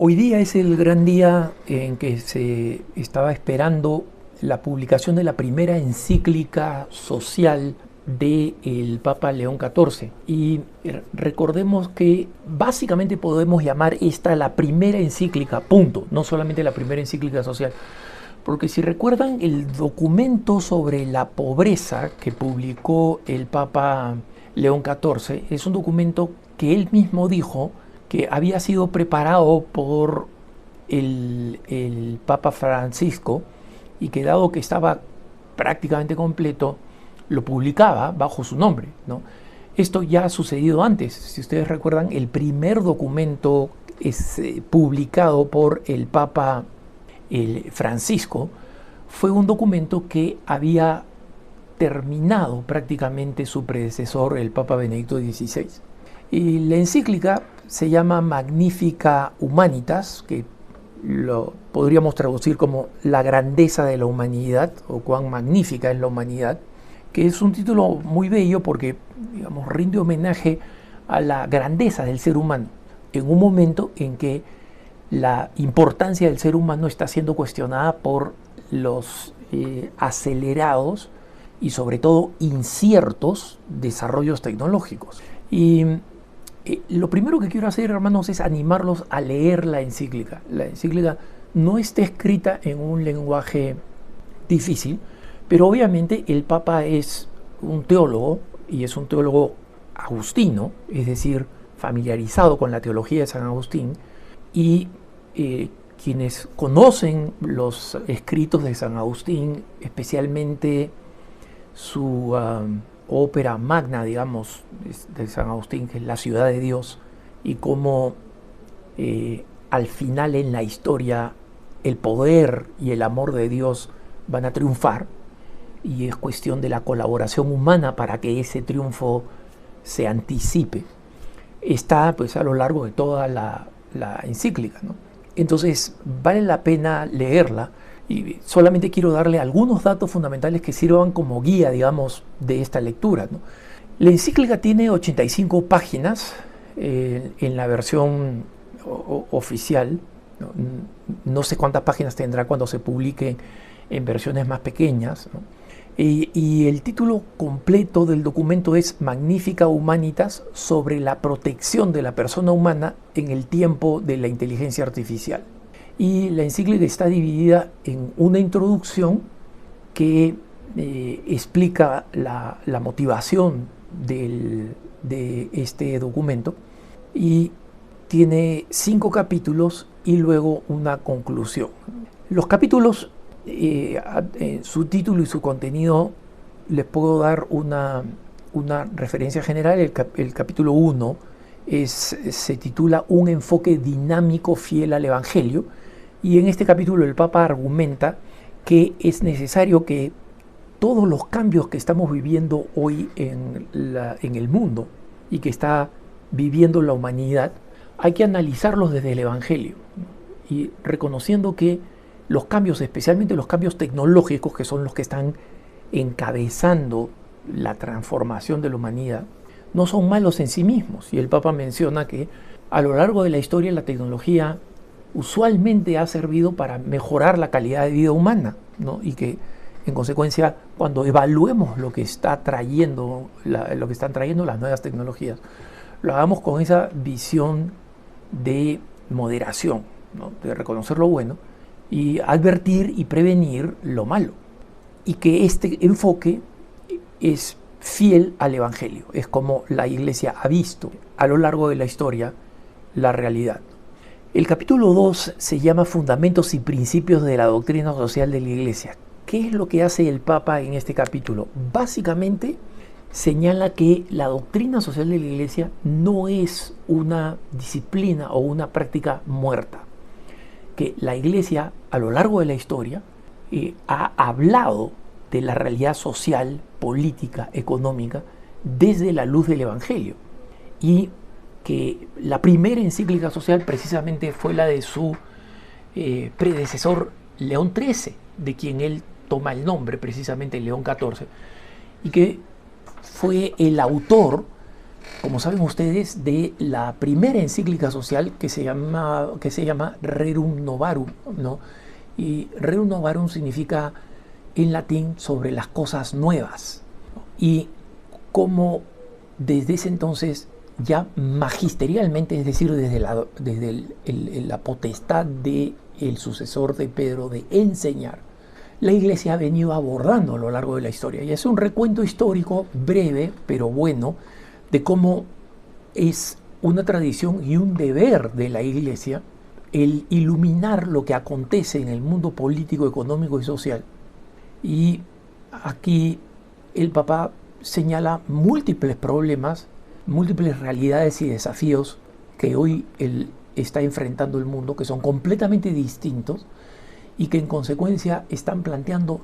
Hoy día es el gran día en que se estaba esperando la publicación de la primera encíclica social del Papa León XIV. Y recordemos que básicamente podemos llamar esta la primera encíclica, punto, no solamente la primera encíclica social. Porque si recuerdan el documento sobre la pobreza que publicó el Papa León XIV, es un documento que él mismo dijo que había sido preparado por el Papa Francisco y que dado que estaba prácticamente completo, lo publicaba bajo su nombre, ¿no? Esto ya ha sucedido antes. Si ustedes recuerdan, el primer documento es publicado por el Papa Francisco fue un documento que había terminado prácticamente su predecesor, el Papa Benedicto XVI. Y la encíclica se llama Magnificat Humanitas, que lo podríamos traducir como la grandeza de la humanidad, o cuán magnífica es la humanidad, que es un título muy bello porque, digamos, rinde homenaje a la grandeza del ser humano, en un momento en que la importancia del ser humano está siendo cuestionada por los acelerados y sobre todo inciertos desarrollos tecnológicos. Y lo primero que quiero hacer, hermanos, es animarlos a leer la encíclica. La encíclica no está escrita en un lenguaje difícil, pero obviamente el Papa es un teólogo, y es un teólogo agustino, es decir, familiarizado con la teología de San Agustín, y quienes conocen los escritos de San Agustín, especialmente su ópera magna, digamos, de San Agustín, que es La ciudad de Dios, y cómo al final en la historia el poder y el amor de Dios van a triunfar, y es cuestión de la colaboración humana para que ese triunfo se anticipe. Está pues a lo largo de toda la encíclica, ¿no? Entonces vale la pena leerla, y solamente quiero darle algunos datos fundamentales que sirvan como guía, digamos, de esta lectura, ¿no? La encíclica tiene 85 páginas en la versión oficial, ¿no? No sé cuántas páginas tendrá cuando se publique en versiones más pequeñas, ¿no? Y el título completo del documento es Magnificat Humanitas, sobre la protección de la persona humana en el tiempo de la inteligencia artificial. Y la encíclica está dividida en una introducción que explica la motivación de este documento, y tiene 5 capítulos y luego una conclusión. Los capítulos, su título y su contenido, les puedo dar una referencia general. El capítulo 1 se titula Un enfoque dinámico fiel al Evangelio, y en este capítulo el Papa argumenta que es necesario que todos los cambios que estamos viviendo hoy en el mundo y que está viviendo la humanidad, hay que analizarlos desde el Evangelio, y reconociendo que los cambios, especialmente los cambios tecnológicos, que son los que están encabezando la transformación de la humanidad, no son malos en sí mismos. Y el Papa menciona que a lo largo de la historia la tecnología usualmente ha servido para mejorar la calidad de vida humana, ¿no? Y que en consecuencia, cuando evaluemos lo que están trayendo las nuevas tecnologías, lo hagamos con esa visión de moderación, ¿no? De reconocer lo bueno y advertir y prevenir lo malo, y que este enfoque es fiel al Evangelio. Es como la Iglesia ha visto a lo largo de la historia la realidad. El capítulo 2 se llama Fundamentos y Principios de la Doctrina Social de la Iglesia. ¿Qué es lo que hace el Papa en este capítulo? Básicamente señala que la doctrina social de la Iglesia no es una disciplina o una práctica muerta, que la Iglesia a lo largo de la historia ha hablado de la realidad social, política, económica desde la luz del Evangelio, y que la primera encíclica social precisamente fue la de su predecesor León XIII, de quien él toma el nombre, precisamente León XIV, y que fue el autor como saben ustedes, de la primera encíclica social que se llama Rerum Novarum, ¿no? Y Rerum Novarum significa en latín sobre las cosas nuevas. Y como desde ese entonces ya magisterialmente, es decir, desde la potestad del sucesor de Pedro de enseñar, la Iglesia ha venido abordando a lo largo de la historia. Y es un recuento histórico breve, pero bueno, de cómo es una tradición y un deber de la Iglesia el iluminar lo que acontece en el mundo político, económico y social. Y aquí el Papa señala múltiples problemas, múltiples realidades y desafíos que hoy está enfrentando el mundo, que son completamente distintos y que en consecuencia están planteando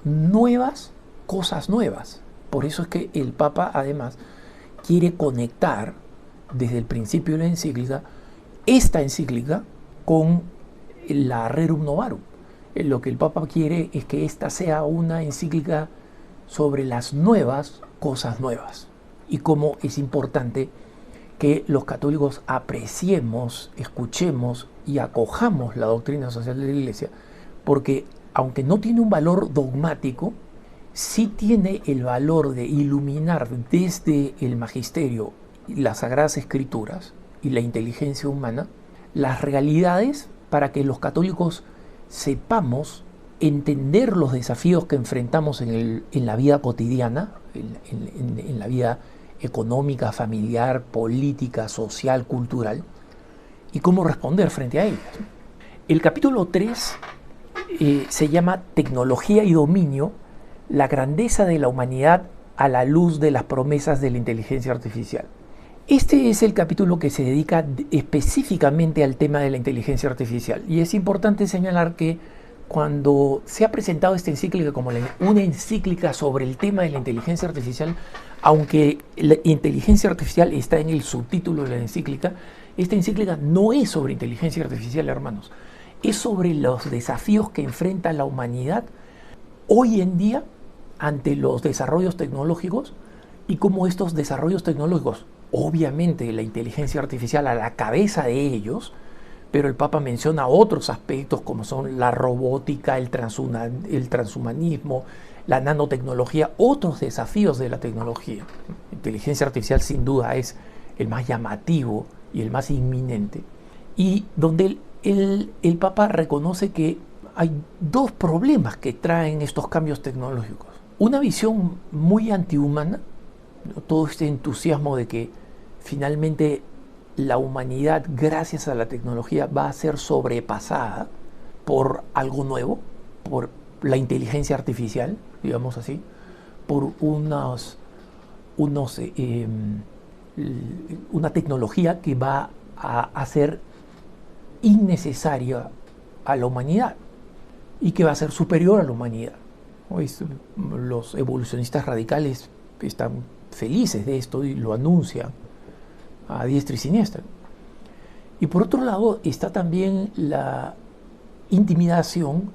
cosas nuevas. Por eso es que el Papa además quiere conectar desde el principio de la encíclica esta encíclica con la Rerum Novarum. Lo que el Papa quiere es que esta sea una encíclica sobre las nuevas cosas nuevas y cómo es importante que los católicos apreciemos, escuchemos y acojamos la doctrina social de la Iglesia, porque aunque no tiene un valor dogmático, sí tiene el valor de iluminar desde el magisterio, las sagradas escrituras y la inteligencia humana las realidades para que los católicos sepamos entender los desafíos que enfrentamos en la vida cotidiana, en la vida económica, familiar, política, social, cultural, y cómo responder frente a ellas. El capítulo 3 se llama Tecnología y Dominio, la grandeza de la humanidad a la luz de las promesas de la inteligencia artificial. Este es el capítulo que se dedica específicamente al tema de la inteligencia artificial. Y es importante señalar que cuando se ha presentado esta encíclica como una encíclica sobre el tema de la inteligencia artificial, aunque la inteligencia artificial está en el subtítulo de la encíclica, esta encíclica no es sobre inteligencia artificial, hermanos. Es sobre los desafíos que enfrenta la humanidad hoy en día ante los desarrollos tecnológicos y cómo estos desarrollos tecnológicos, obviamente la inteligencia artificial a la cabeza de ellos, pero el Papa menciona otros aspectos como son la robótica, el transhumanismo, la nanotecnología, otros desafíos de la tecnología. La inteligencia artificial sin duda es el más llamativo y el más inminente, y donde el Papa reconoce que hay dos problemas que traen estos cambios tecnológicos. Una visión muy antihumana, todo este entusiasmo de que finalmente la humanidad, gracias a la tecnología, va a ser sobrepasada por algo nuevo, por la inteligencia artificial, digamos así, por una tecnología que va a hacer innecesaria a la humanidad y que va a ser superior a la humanidad. Hoy los evolucionistas radicales están felices de esto y lo anuncian a diestra y siniestra. Y por otro lado está también la intimidación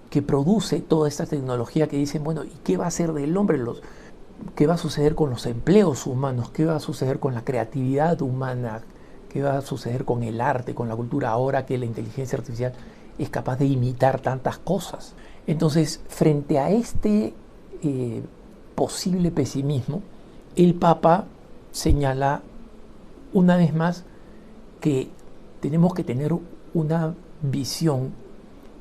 que produce toda esta tecnología, que dicen, bueno, ¿y qué va a hacer del hombre? ¿Qué va a suceder con los empleos humanos? ¿Qué va a suceder con la creatividad humana? ¿Qué va a suceder con el arte, con la cultura, ahora que la inteligencia artificial es capaz de imitar tantas cosas? Entonces, frente a este posible pesimismo, el Papa señala una vez más que tenemos que tener una visión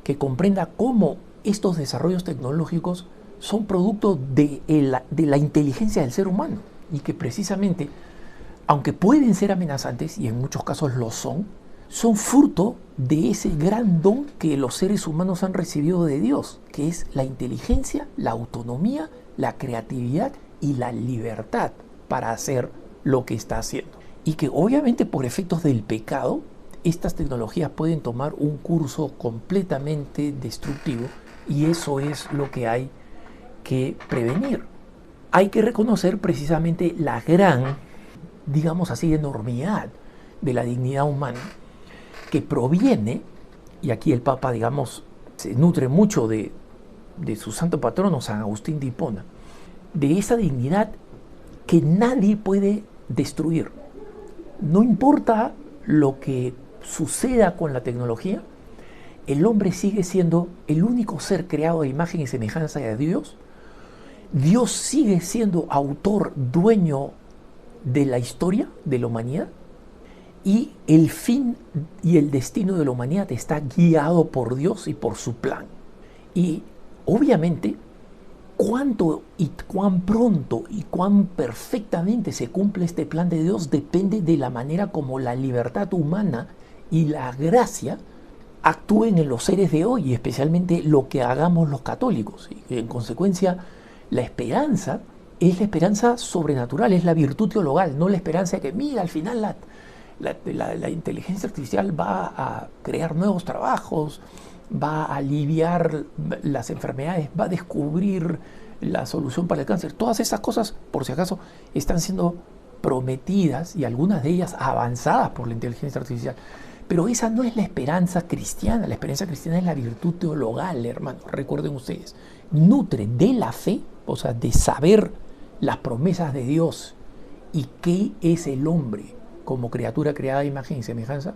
que comprenda cómo estos desarrollos tecnológicos son producto de la inteligencia del ser humano, y que precisamente, aunque pueden ser amenazantes, y en muchos casos lo son fruto de ese gran don que los seres humanos han recibido de Dios, que es la inteligencia, la autonomía, la creatividad y la libertad para hacer lo que está haciendo. Y que obviamente por efectos del pecado, estas tecnologías pueden tomar un curso completamente destructivo, y eso es lo que hay que prevenir. Hay que reconocer precisamente la gran, digamos así, enormidad de la dignidad humana, que proviene, y aquí el Papa, digamos, se nutre mucho de su santo patrono, San Agustín de Hipona, de esa dignidad que nadie puede destruir. No importa lo que suceda con la tecnología, el hombre sigue siendo el único ser creado de imagen y semejanza de Dios. Dios sigue siendo autor, dueño de la historia de la humanidad, y el fin y el destino de la humanidad está guiado por Dios y por su plan. Y obviamente, cuánto y cuán pronto y cuán perfectamente se cumple este plan de Dios depende de la manera como la libertad humana y la gracia actúen en los seres de hoy, y especialmente lo que hagamos los católicos. Y en consecuencia, la esperanza es la esperanza sobrenatural, es la virtud teologal, no la esperanza de que, mira, al final la inteligencia artificial va a crear nuevos trabajos, va a aliviar las enfermedades, va a descubrir la solución para el cáncer. Todas esas cosas, por si acaso, están siendo prometidas y algunas de ellas avanzadas por la inteligencia artificial. Pero esa no es la esperanza cristiana. La esperanza cristiana es la virtud teologal, hermanos. Recuerden ustedes, nutre de la fe, o sea, de saber las promesas de Dios y qué es el hombre como criatura creada a imagen y semejanza,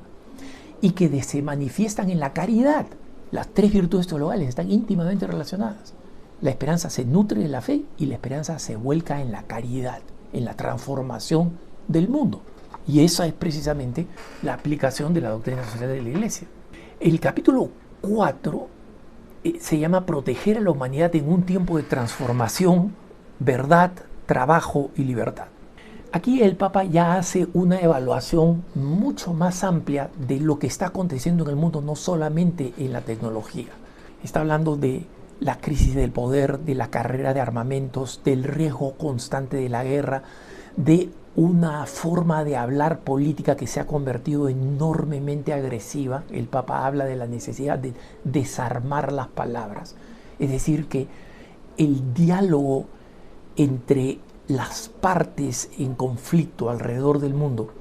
y que se manifiestan en la caridad. Las tres virtudes teologales están íntimamente relacionadas. La esperanza se nutre de la fe y la esperanza se vuelca en la caridad, en la transformación del mundo. Y esa es precisamente la aplicación de la doctrina social de la Iglesia. El capítulo 4 se llama Proteger a la humanidad en un tiempo de transformación, verdad, trabajo y libertad. Aquí el Papa ya hace una evaluación mucho más amplia de lo que está aconteciendo en el mundo, no solamente en la tecnología. Está hablando de la crisis del poder, de la carrera de armamentos, del riesgo constante de la guerra, de una forma de hablar política que se ha convertido enormemente agresiva. El Papa habla de la necesidad de desarmar las palabras. Es decir, que el diálogo entre las partes en conflicto alrededor del mundo,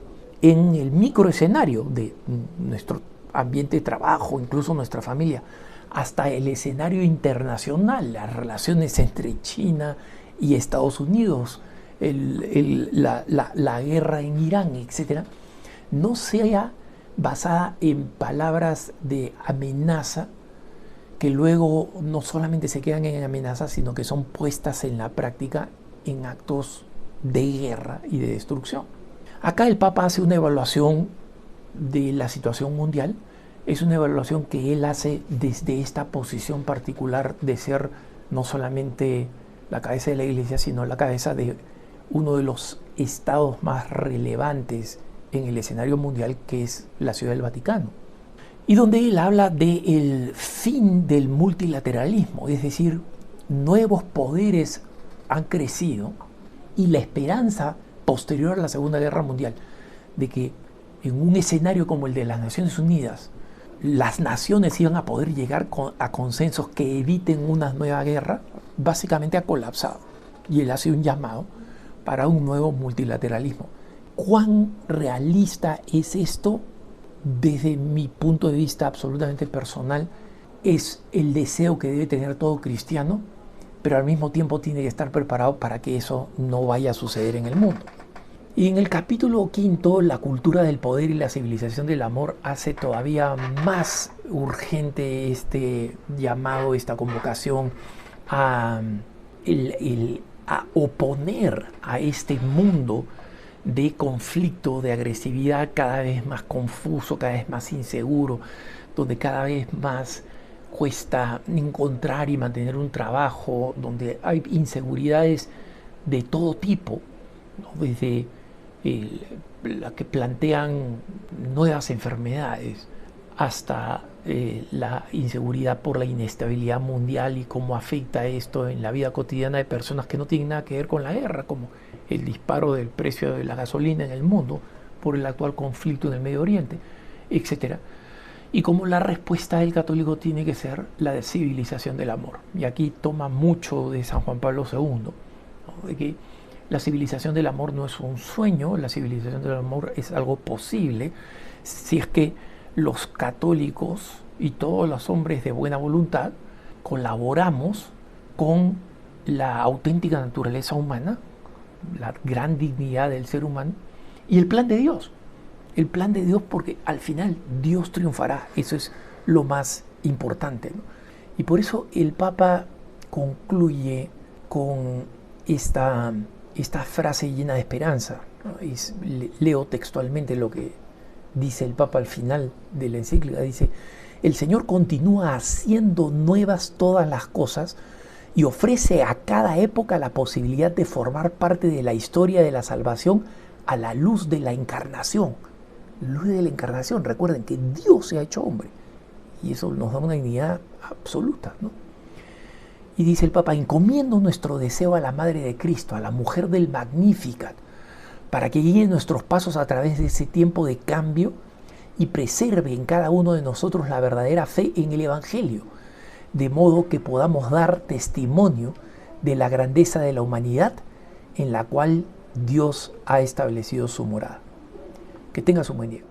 en el microescenario de nuestro ambiente de trabajo, incluso nuestra familia, hasta el escenario internacional, las relaciones entre China y Estados Unidos, la guerra en Irán, etcétera, no sea basada en palabras de amenaza que luego no solamente se quedan en amenazas, sino que son puestas en la práctica en actos de guerra y de destrucción. Acá el Papa hace una evaluación de la situación mundial. Es una evaluación que él hace desde esta posición particular de ser no solamente la cabeza de la Iglesia, sino la cabeza de uno de los estados más relevantes en el escenario mundial, que es la Ciudad del Vaticano. Y donde él habla del fin del multilateralismo, es decir, nuevos poderes han crecido y la esperanza posterior a la Segunda Guerra Mundial de que en un escenario como el de las Naciones Unidas las naciones iban a poder llegar a consensos que eviten una nueva guerra, básicamente ha colapsado. Y él hace un llamado para un nuevo multilateralismo. ¿Cuán realista es esto? Desde mi punto de vista absolutamente personal, es el deseo que debe tener todo cristiano, pero al mismo tiempo tiene que estar preparado para que eso no vaya a suceder en el mundo. Y en el capítulo 5, la cultura del poder y la civilización del amor, hace todavía más urgente este llamado, esta convocación a oponer a este mundo de conflicto, de agresividad cada vez más confuso, cada vez más inseguro, donde cada vez más cuesta encontrar y mantener un trabajo, donde hay inseguridades de todo tipo, ¿no? Desde la que plantean nuevas enfermedades hasta la inseguridad por la inestabilidad mundial y cómo afecta esto en la vida cotidiana de personas que no tienen nada que ver con la guerra, como el disparo del precio de la gasolina en el mundo por el actual conflicto en el Medio Oriente, etcétera. Y como la respuesta del católico tiene que ser la de civilización del amor. Y aquí toma mucho de San Juan Pablo II, ¿no? De que la civilización del amor no es un sueño, la civilización del amor es algo posible si es que los católicos y todos los hombres de buena voluntad colaboramos con la auténtica naturaleza humana, la gran dignidad del ser humano y el plan de Dios. el plan de Dios, porque al final Dios triunfará. Eso es lo más importante, ¿no? Y por eso el Papa concluye con esta frase llena de esperanza, ¿no? Leo textualmente lo que dice el Papa al final de la encíclica. Dice: el Señor continúa haciendo nuevas todas las cosas y ofrece a cada época la posibilidad de formar parte de la historia de la salvación a la luz de la encarnación. Luz de la encarnación, recuerden que Dios se ha hecho hombre y eso nos da una dignidad absoluta, ¿no? Y dice el Papa: encomiendo nuestro deseo a la Madre de Cristo, a la mujer del Magnificat, para que guíe nuestros pasos a través de ese tiempo de cambio y preserve en cada uno de nosotros la verdadera fe en el Evangelio, de modo que podamos dar testimonio de la grandeza de la humanidad en la cual Dios ha establecido su morada. Que tengas un buen día.